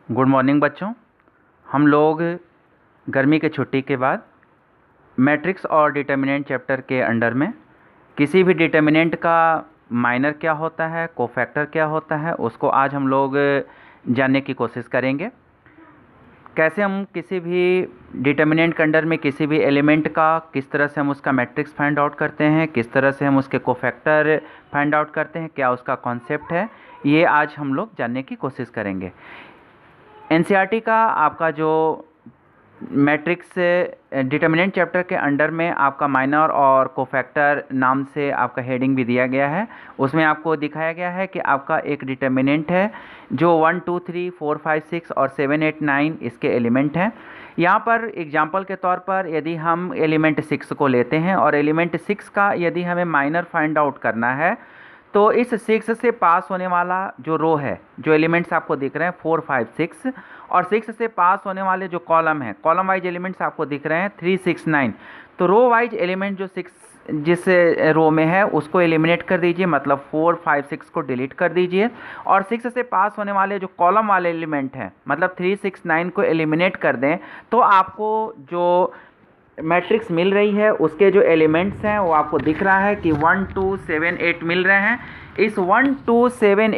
Good morning बच्चों। हम लोग गर्मी के छुट्टी के बाद मैट्रिक्स और डिटर्मिनेंट चैप्टर के अंडर में किसी भी डिटर्मिनेंट का माइनर क्या होता है, कोफैक्टर क्या होता है, उसको आज हम लोग जानने की कोशिश करेंगे। कैसे हम किसी भी डिटर्मिनेंट के अंडर में किसी भी एलिमेंट का किस तरह से हम उसका मैट्रिक्स फाइंड आउट करते हैं, किस तरह से हम उसके कोफैक्टर फाइंड आउट करते हैं, क्या उसका कॉन्सेप्ट है, ये आज हम लोग जानने की कोशिश करेंगे। एनसीईआरटी का आपका जो मैट्रिक्स डिटर्मिनेंट चैप्टर के अंडर में आपका माइनर और कोफैक्टर नाम से आपका हेडिंग भी दिया गया है। उसमें आपको दिखाया गया है कि आपका एक डिटर्मिनेंट है जो 1 2 3 4 5 6 और 7 8 9 इसके एलिमेंट हैं। यहाँ पर एग्जांपल के तौर पर यदि हम एलिमेंट 6 को लेते हैं और एलिमेंट 6 का यदि हमें माइनर फाइंड आउट करना है तो इस 6 से पास होने वाला जो रो है, जो एलिमेंट्स आपको दिख रहे हैं 4 5 6, और 6 से पास होने वाले जो कॉलम है, कॉलम वाइज एलिमेंट्स आपको दिख रहे हैं 3 6 9। तो रो वाइज एलिमेंट जो 6 जिस रो में है उसको एलिमिनेट कर दीजिए, मतलब 4 5 6 को डिलीट कर दीजिए, और 6 से पास होने वाले जो कॉलम वाले एलिमेंट हैं मतलब 3 6 9 को एलिमिनेट कर दें तो आपको जो मैट्रिक्स मिल रही है उसके जो एलिमेंट्स हैं वो आपको दिख रहा है कि 1 2 7 8 मिल रहे हैं। इस 1 2 7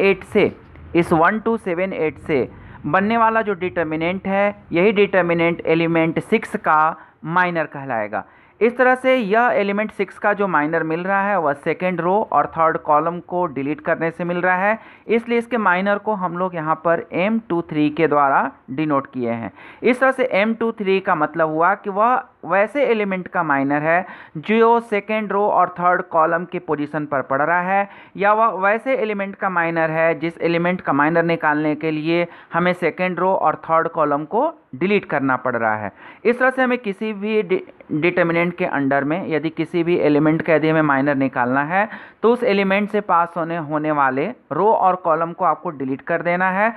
8 से बनने वाला जो डिटर्मिनेंट है यही डिटर्मिनेंट एलिमेंट 6 का माइनर कहलाएगा। इस तरह से यह एलिमेंट 6 का जो माइनर मिल रहा है वह सेकेंड रो और थर्ड कॉलम को डिलीट करने से मिल रहा है, इसलिए इसके माइनर को हम लोग यहाँ पर M23 के द्वारा डिनोट किए हैं। इस तरह से M23 का मतलब हुआ कि वह वैसे एलिमेंट का माइनर है जो सेकेंड रो और थर्ड कॉलम के पोजीशन पर पड़ रहा है, या वह वैसे एलिमेंट का माइनर है जिस एलिमेंट का माइनर निकालने के लिए हमें सेकेंड रो और थर्ड कॉलम को डिलीट करना पड़ रहा है। इस तरह से हमें किसी भी डिटर्मिनेंट के अंडर में यदि किसी भी एलिमेंट का यदि हमें माइनर निकालना है तो उस एलिमेंट से पास होने वाले रो और कॉलम को आपको डिलीट कर देना है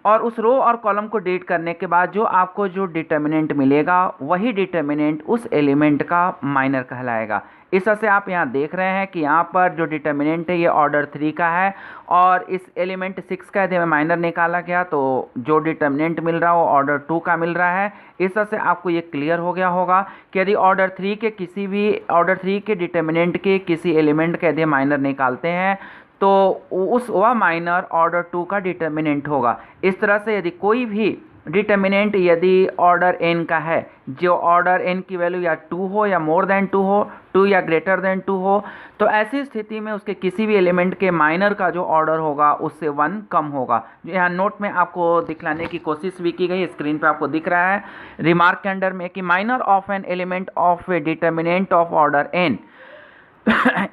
और उस रो और कॉलम को डिलीट करने के बाद जो आपको जो डिटर्मिनेंट मिलेगा वही डिटर्मिनेंट उस एलिमेंट का माइनर कहलाएगा। इस तरह से आप यहाँ देख रहे हैं कि यहाँ पर जो डिटर्मिनेंट है ये ऑर्डर 3 का है और इस एलिमेंट 6 का यदि हमें माइनर निकाला गया तो जो डिटर्मिनेंट मिल रहा है वो ऑर्डर 2 का मिल रहा है। इस तरह से आपको ये क्लियर हो गया होगा कि यदि ऑर्डर 3 के डिटर्मिनेंट के किसी एलिमेंट का यदि माइनर निकालते हैं तो वह माइनर ऑर्डर 2 का डिटर्मिनेंट होगा। इस तरह से यदि कोई भी डिटर्मिनेंट यदि ऑर्डर n का है, जो ऑर्डर n की वैल्यू या 2 हो या मोर देन 2 हो, 2 या ग्रेटर देन 2 हो, तो ऐसी स्थिति में उसके किसी भी एलिमेंट के माइनर का जो ऑर्डर होगा उससे 1 कम होगा। जो यहाँ नोट में आपको दिखलाने की कोशिश भी की गई, स्क्रीन पर आपको दिख रहा है रिमार्क के अंडर में कि minor of an element of A determinant of order n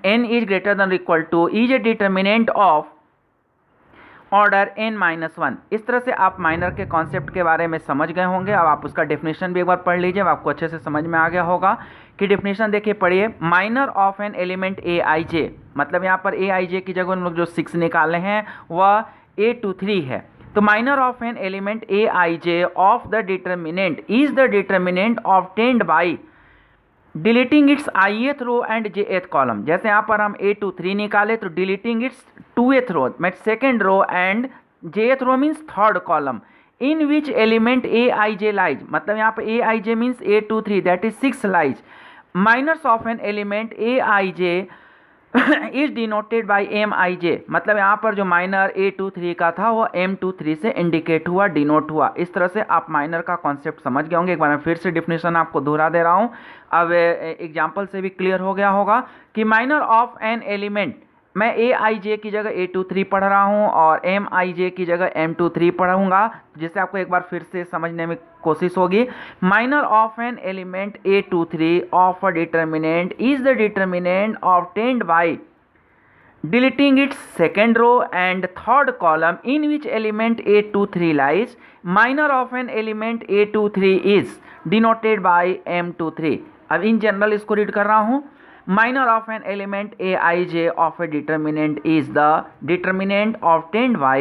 n is greater than or equal to is a determinant of order n-1। इस तरह से आप माइनर के कॉन्सेप्ट के बारे में समझ गए होंगे। अब आप उसका डेफिनेशन भी एक बार पढ़ लीजिए, आपको अच्छे से समझ में आ गया होगा कि डेफिनेशन देखिए, पढ़िए। Minor of an element aij, मतलब यहाँ पर aij की जगह हम लोग जो 6 निकाले हैं वह A23 है। तो minor of an element aij of the determinant is the determinant obtained by deleting its ith row and jth column. जैसे यहाँ पर हम A23 निकाले तो deleting its 2th row means second row and jth row means third column in which element aij lies, मतलब यहाँ पर aij means A23 that is 6 lies. Minors of an element aij is denoted by mij, मतलब यहाँ पर जो minor A23 का था वो M23 से इंडिकेट हुआ, डिनोट हुआ। इस तरह से आप माइनर का कॉन्सेप्ट समझ गए होंगे। एक बार मैं फिर से डिफिनेशन आपको दोहरा दे रहा हूँ, अब एग्जाम्पल से भी क्लियर हो गया होगा कि माइनर ऑफ एन एलिमेंट, मैं aij की जगह A23 पढ़ रहा हूँ और mij की जगह M23 पढ़ूंगा, जिससे आपको एक बार फिर से समझने में कोशिश होगी। Minor of an element A23 of a determinant is the determinant obtained by deleting its second row and third column in which element A23 lies. Minor of an element A23 is denoted by M23। अब in general इसको read कर रहा हूँ। Minor of an element aij of a determinant is the determinant obtained by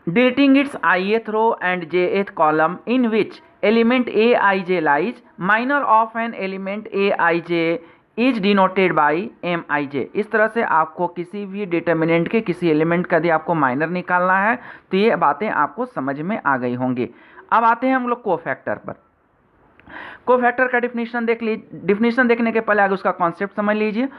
deleting its ith row and jth column in which element aij lies. Minor of an element aij is denoted by M I J. इस तरह से आपको किसी भी determinant के किसी element का यदि आपको माइनर निकालना है तो ये बातें आपको समझ में आ गई होंगी। अब आते हैं हम लोग कोफैक्टर पर। कोफैक्टर का डिफिनीशन देखने के पहले आगे उसका कॉन्सेप्ट समझ लीजिए।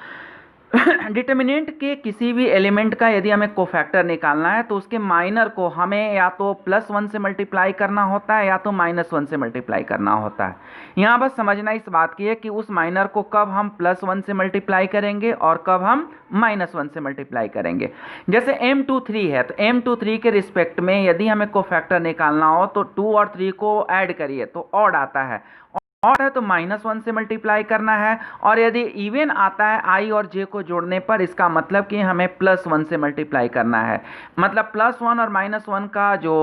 डिटर्मिनेंट के किसी भी एलिमेंट का यदि हमें कोफैक्टर निकालना है तो उसके माइनर को हमें या तो +1 से मल्टीप्लाई करना होता है या तो -1 से मल्टीप्लाई करना होता है। यहाँ बस समझना इस बात की है कि उस माइनर को कब हम +1 से मल्टीप्लाई करेंगे और कब हम -1 से मल्टीप्लाई करेंगे। जैसे m23 है तो m23 के रिस्पेक्ट में यदि हमें कोफैक्टर निकालना हो तो 2 और 3 को ऐड करिए तो ऑड आता है, ऑड है तो -1 से मल्टीप्लाई करना है, और यदि इवन आता है i और j को जोड़ने पर इसका मतलब कि हमें +1 से मल्टीप्लाई करना है। मतलब +1 और -1 का जो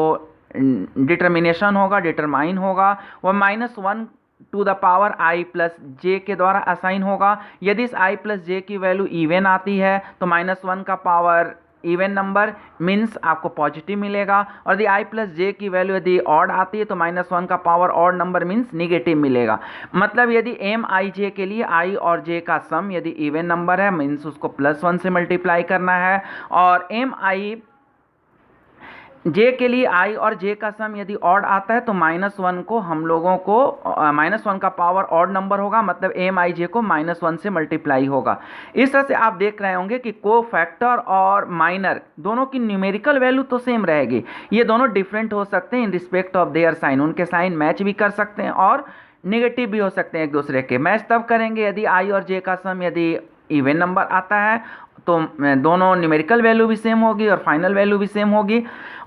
डिटर्मिनेशन होगा, डिटरमाइन होगा, वह -1 to the power i plus J के द्वारा असाइन होगा। यदि इस i प्लस जे की वैल्यू इवन आती है तो -1 का पावर इवन नंबर मीन्स आपको पॉजिटिव मिलेगा, और यदि i प्लस जे की वैल्यू यदि ऑड आती है तो -1 का power odd number means negative मिलेगा। मतलब यदि एम आई जे के लिए i और j का सम यदि इवन नंबर है मीन्स उसको +1 से मल्टीप्लाई करना है, और एम आई जे के लिए i और j का सम यदि ऑड आता है तो -1 को हम लोगों को -1 का पावर ऑड नंबर होगा, मतलब एम आई जे को -1 से मल्टीप्लाई होगा। इस तरह से आप देख रहे होंगे कि कोफैक्टर और माइनर दोनों की न्यूमेरिकल वैल्यू तो सेम रहेगी, ये दोनों डिफरेंट हो सकते हैं in respect of their sign. उनके साइन मैच भी कर सकते हैं और निगेटिव भी हो सकते हैं एक दूसरे के। मैच तब करेंगे यदि i और j का सम यदि इवन नंबर आता है तो दोनों न्यूमेरिकल वैल्यू भी सेम होगी और फाइनल वैल्यू भी सेम होगी,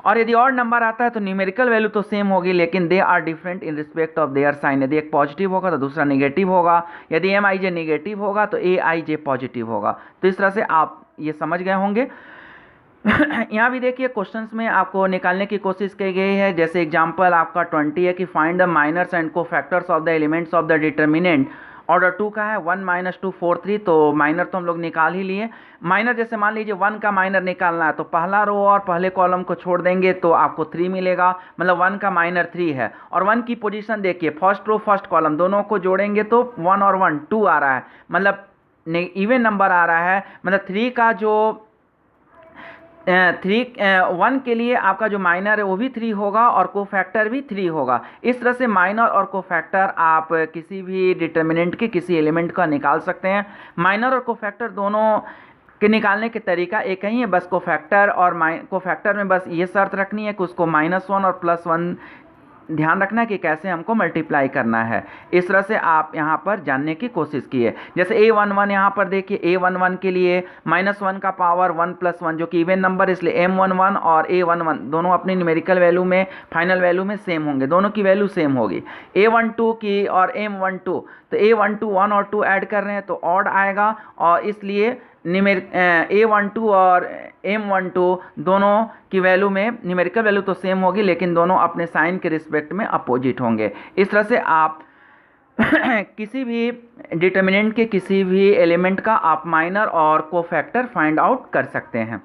और यदि ऑड नंबर आता है तो न्यूमेरिकल वैल्यू तो सेम होगी लेकिन they are different in respect of their sign. यदि एक पॉजिटिव होगा तो दूसरा निगेटिव होगा, यदि एम आई जे निगेटिव होगा तो ए आई जे पॉजिटिव होगा। तो इस तरह से आप ये समझ गए होंगे। यहाँ भी देखिए क्वेश्चंस में आपको निकालने की कोशिश की गई है। जैसे एग्जांपल आपका 20 है कि find the minors and cofactors of the elements of the determinant. Order 2 का है 1 - 2 4 3, तो माइनर तो हम लोग निकाल ही लिए। माइनर जैसे मान लीजिए 1 का माइनर निकालना है तो पहला रो और पहले कॉलम को छोड़ देंगे तो आपको 3 मिलेगा, मतलब 1 का माइनर 3 है। और 1 की पोजीशन देखिए, फर्स्ट रो फर्स्ट कॉलम दोनों को जोड़ेंगे तो 1 और 1 2 आ रहा है, मतलब इवन नंबर आ रहा है। मतलब 3 का जो 1 के लिए आपका जो माइनर है वो भी 3 होगा और कोफैक्टर भी 3 होगा। इस तरह से माइनर और कोफैक्टर आप किसी भी डिटर्मिनेंट के किसी एलिमेंट का निकाल सकते हैं। माइनर और कोफैक्टर दोनों के निकालने के तरीका एक ही है, बस कोफैक्टर में बस ये शर्त रखनी है कि उसको -1 और +1 ध्यान रखना है कि कैसे हमको मल्टीप्लाई करना है। इस तरह से आप यहाँ पर जानने की कोशिश कीजिए। जैसे a11 यहाँ पर देखिए, a11 के लिए -1 का पावर 1 + 1 जो कि इवन नंबर, इसलिए m11 और a11 दोनों अपनी न्यूमेरिकल वैल्यू में फाइनल वैल्यू में सेम होंगे, दोनों की वैल्यू सेम होगी। a12 की और m12, तो a12 1 और 2 ऐड कर रहे हैं तो ऑड आएगा, और इसलिए a12 और m12 दोनों की वैल्यू में न्यूमेरिकल वैल्यू तो सेम होगी लेकिन दोनों अपने साइन के रिस्पेक्ट में अपोजिट होंगे। इस तरह से आप किसी भी डिटर्मिनेंट के किसी भी एलिमेंट का आप माइनर और कोफैक्टर फाइंड आउट कर सकते हैं।